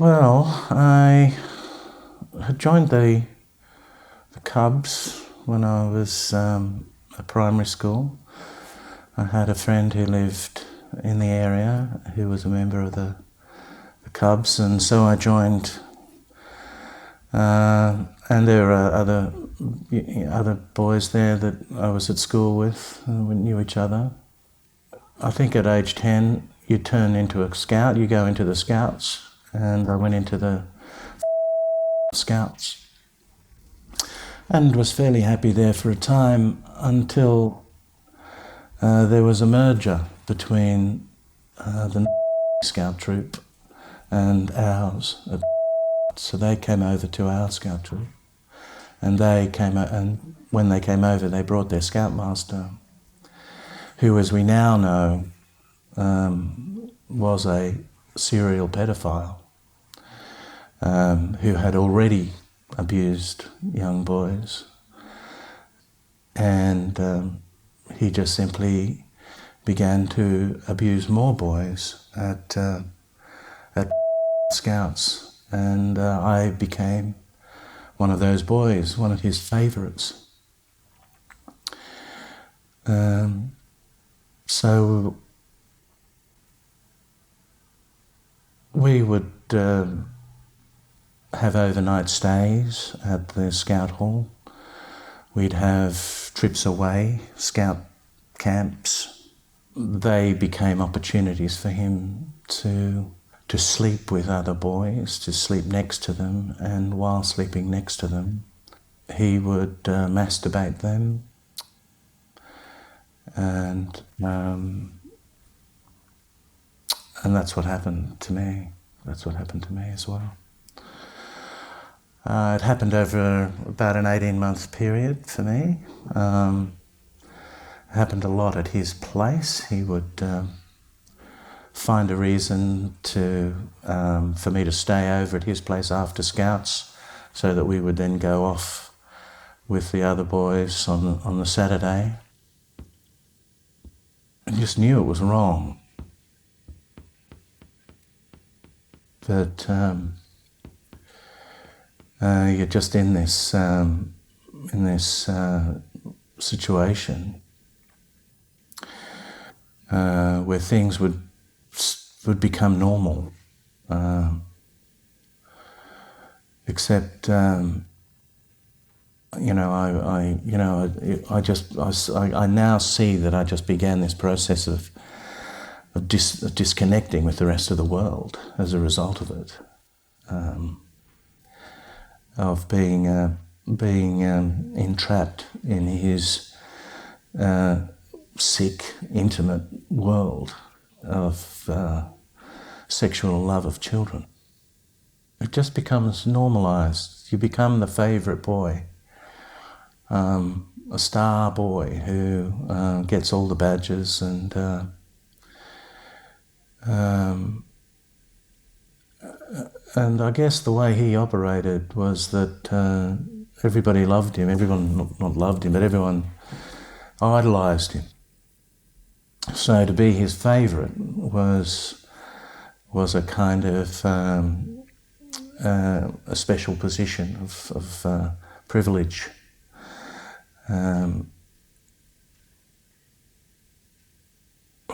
Well, I had joined the Cubs when I was at primary school. I had a friend who lived in the area who was a member of the Cubs, and so I joined. And there were other boys there that I was at school with, and we knew each other. I think at age 10 you turn into a scout, you go into the Scouts, and I went into the Scouts and was fairly happy there for a time until there was a merger between the Scout troop and ours. So they came over to our Scout troop, and when they came over they brought their Scoutmaster, who, as we now know, was a serial paedophile who had already abused young boys, and he just simply began to abuse more boys at Scouts, and I became one of those boys, one of his favourites. So we would have overnight stays at the Scout Hall. We'd have trips away, Scout camps. They became opportunities for him to sleep with other boys, to sleep next to them, and while sleeping next to them, he would masturbate them, and that's what happened to me. That's what happened to me as well. It happened over about an 18-month period for me. It happened a lot at his place. He would find a reason for me to stay over at his place after Scouts, so that we would then go off with the other boys on the Saturday. I just knew it was wrong. But you're just in this situation where things would become normal, except I now see that I just began this process of disconnecting with the rest of the world as a result of it, of being entrapped in his sick, intimate world of sexual love of children. It just becomes normalised. You become the favourite boy, a star boy who gets all the badges, and I guess the way he operated was that everybody loved him. Everyone not loved him, but everyone idolised him. So to be his favourite was a kind of a special position of privilege.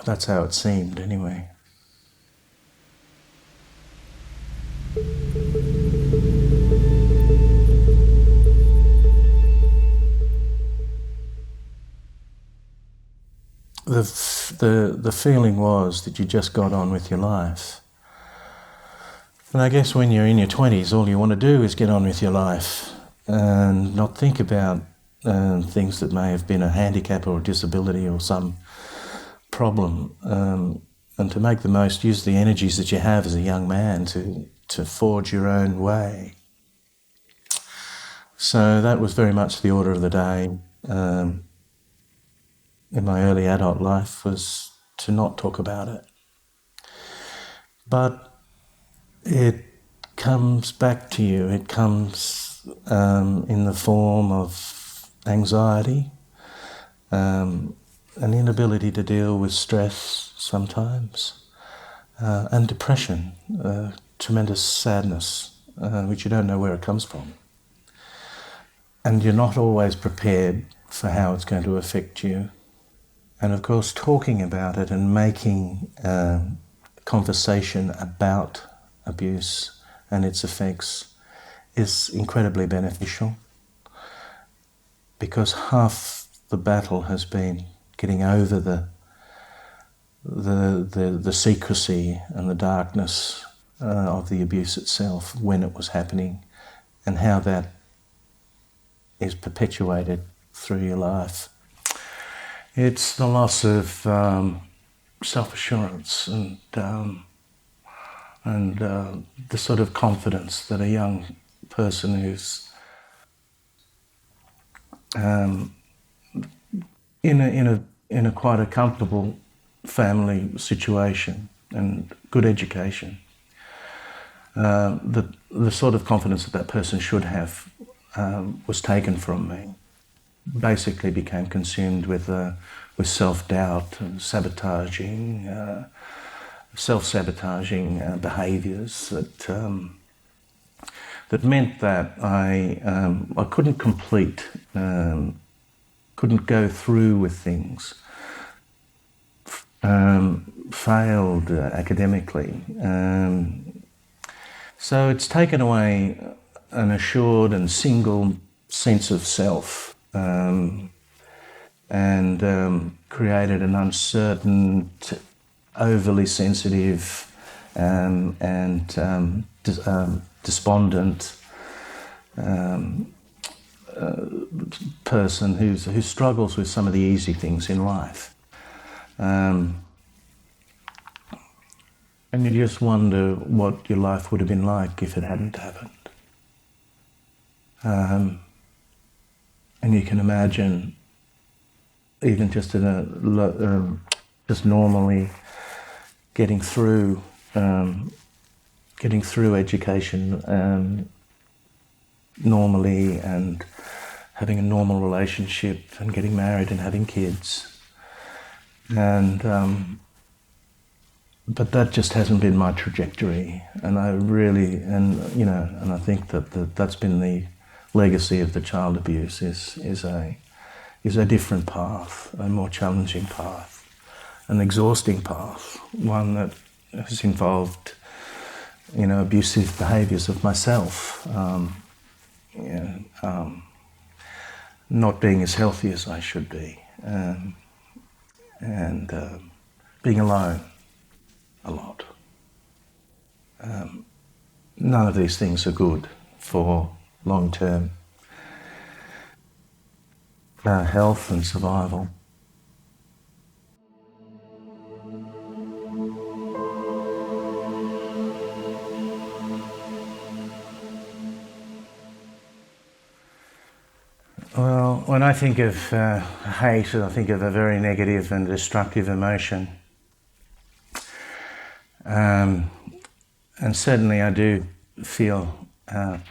That's how it seemed, anyway. The feeling was that you just got on with your life. And I guess when you're in your 20s, all you want to do is get on with your life and not think about things that may have been a handicap or a disability or some problem, and to make the most, use the energies that you have as a young man to forge your own way. So that was very much the order of the day in my early adult life, was to not talk about it. But it comes back to you. It comes in the form of anxiety, an inability to deal with stress sometimes, and depression, tremendous sadness, which you don't know where it comes from. And you're not always prepared for how it's going to affect you. And of course, talking about it and making conversation about abuse and its effects is incredibly beneficial, because half the battle has been getting over the secrecy and the darkness of the abuse itself when it was happening, and how that is perpetuated through your life. It's the loss of self-assurance and the sort of confidence that a young person who's in a quite a comfortable family situation and good education, the sort of confidence that person should have was taken from me. Basically became consumed with self-doubt and self-sabotaging behaviours that meant that I couldn't couldn't go through with things, failed academically. So it's taken away an assured and single sense of self, and created an uncertain, overly sensitive and despondent person who struggles with some of the easy things in life. And you just wonder what your life would have been like if it hadn't happened. And you can imagine, even just just normally getting through education normally, and having a normal relationship, and getting married and having kids, and but that just hasn't been my trajectory, and I think that that's been the legacy of the child abuse is a different path, a more challenging path, an exhausting path, one that has involved abusive behaviours of myself, not being as healthy as I should be, and being alone a lot. None of these things are good for long-term health and survival. Well, when I think of hate, I think of a very negative and destructive emotion. And certainly I do feel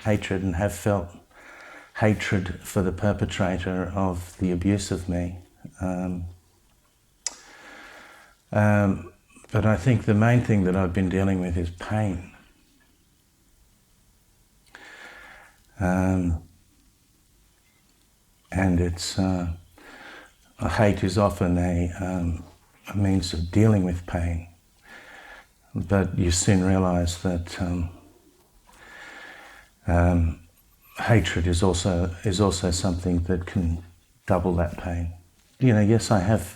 hatred, and have felt hatred for the perpetrator of the abuse of me. But I think the main thing that I've been dealing with is pain. And it's hate is often a means of dealing with pain, but you soon realise that hatred is also something that can double that pain. Yes, I have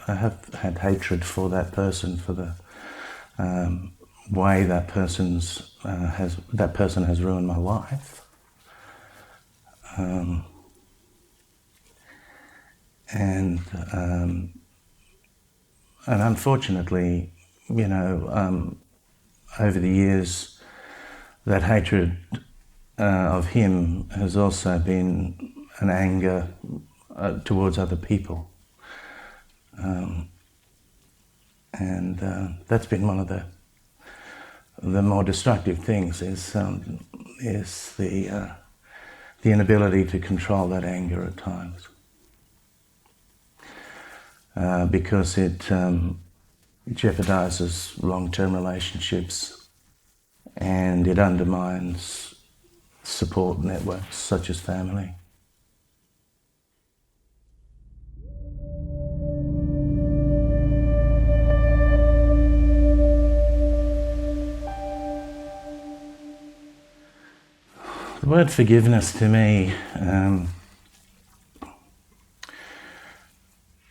had hatred for that person, for the way that person has ruined my life. And unfortunately, over the years, that hatred of him has also been an anger towards other people. And that's been one of the more destructive things, is the inability to control that anger at times. Because it jeopardizes long-term relationships, and it undermines support networks such as family. The word forgiveness to me,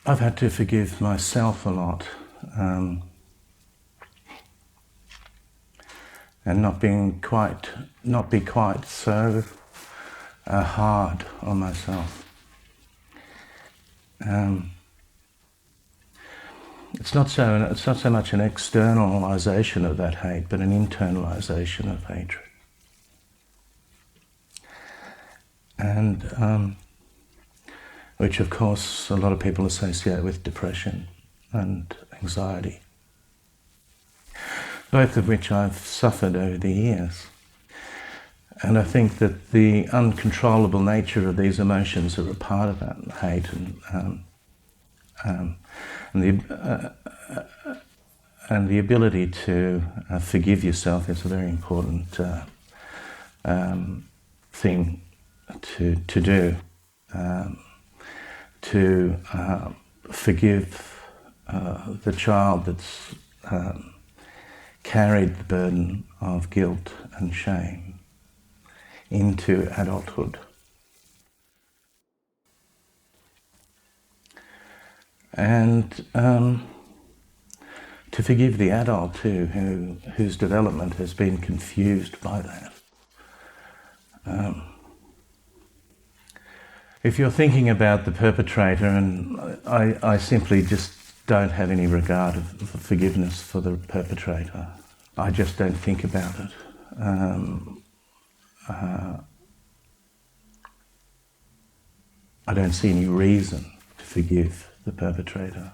I've had to forgive myself a lot, and not be quite so hard on myself. It's not so much an externalization of that hate, but an internalization of hatred. And which of course a lot of people associate with depression and anxiety, both of which I've suffered over the years. And I think that the uncontrollable nature of these emotions are a part of that hate, and the ability to forgive yourself is a very important thing to do. To forgive the child that's carried the burden of guilt and shame into adulthood. And to forgive the adult too, whose development has been confused by that. If you're thinking about the perpetrator, and I simply just don't have any regard of forgiveness for the perpetrator. I just don't think about it. I don't see any reason to forgive the perpetrator.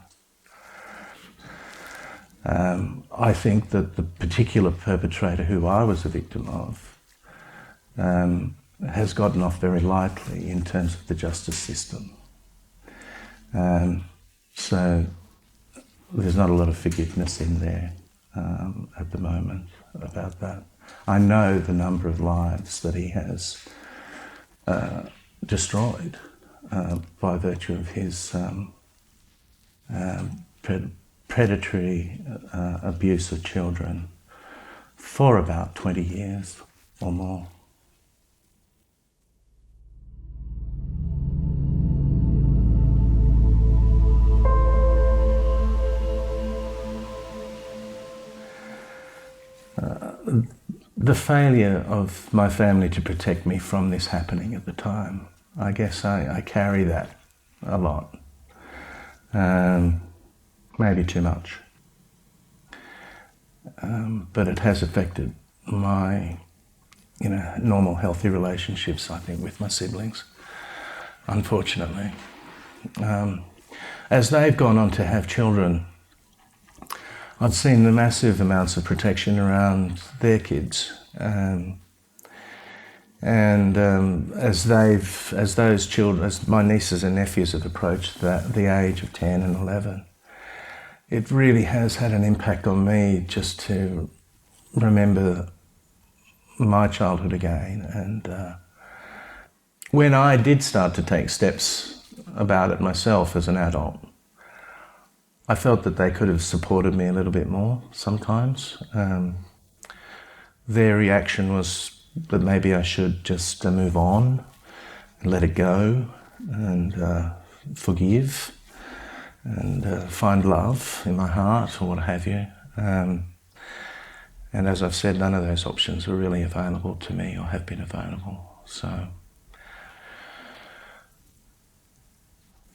I think that the particular perpetrator who I was a victim of has gotten off very lightly in terms of the justice system. So there's not a lot of forgiveness in there at the moment about that. I know the number of lives that he has destroyed by virtue of his predatory abuse of children for about 20 years or more. The failure of my family to protect me from this happening at the time, I guess I carry that a lot. Maybe too much. But it has affected my, normal healthy relationships, I think, with my siblings, unfortunately. As they've gone on to have children, I've seen the massive amounts of protection around their kids, as my nieces and nephews have approached the age of 10 and 11, it really has had an impact on me just to remember my childhood again. And when I did start to take steps about it myself as an adult, I felt that they could have supported me a little bit more sometimes. Their reaction was that maybe I should just move on and let it go and forgive and find love in my heart or what have you. And as I've said, none of those options were really available to me or have been available. So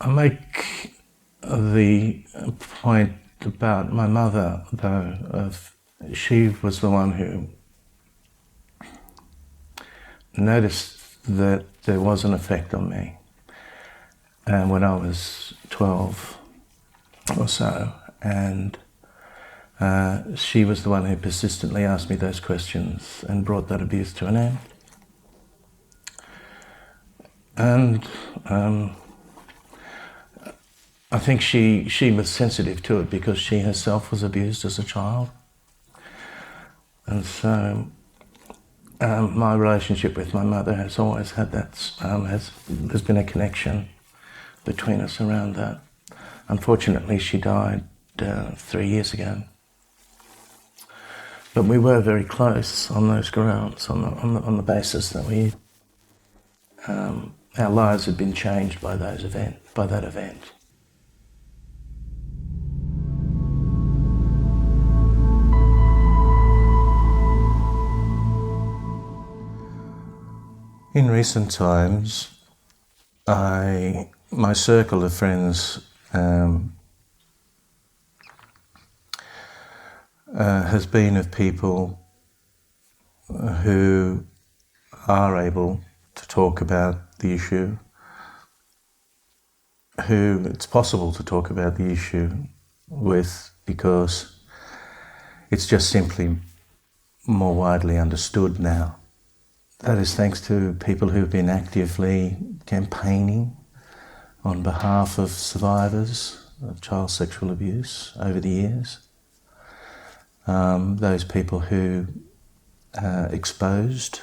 I make the point about my mother, though, she was the one who noticed that there was an effect on me when I was 12 or so, and she was the one who persistently asked me those questions and brought that abuse to an end. And I think she was sensitive to it because she herself was abused as a child. And so My relationship with my mother has always had that, there's been a connection between us around that. Unfortunately, she died 3 years ago. But we were very close on those grounds, on the basis that our lives had been changed by that event. In recent times, my circle of friends has been of people who are able to talk about the issue, who it's possible to talk about the issue with, because it's just simply more widely understood now. That is thanks to people who've been actively campaigning on behalf of survivors of child sexual abuse over the years. Those people who exposed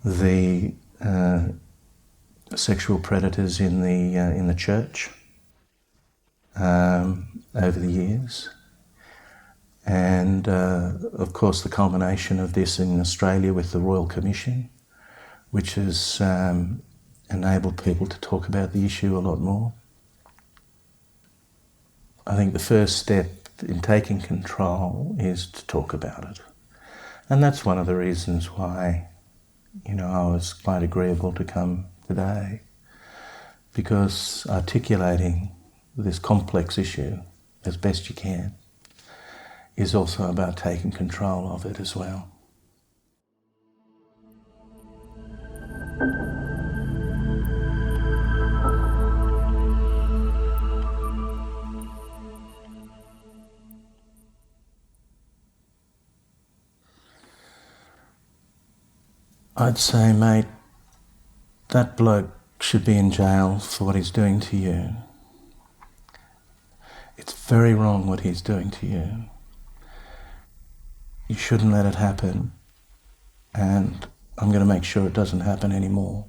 the sexual predators in the church over the years, and of course the culmination of this in Australia with the Royal Commission, which has enabled people to talk about the issue a lot more. I think the first step in taking control is to talk about it, and that's one of the reasons why I was quite agreeable to come today, because articulating this complex issue as best you can is also about taking control of it as well. I'd say, mate, that bloke should be in jail for what he's doing to you. It's very wrong what he's doing to you. You shouldn't let it happen, and I'm going to make sure it doesn't happen anymore.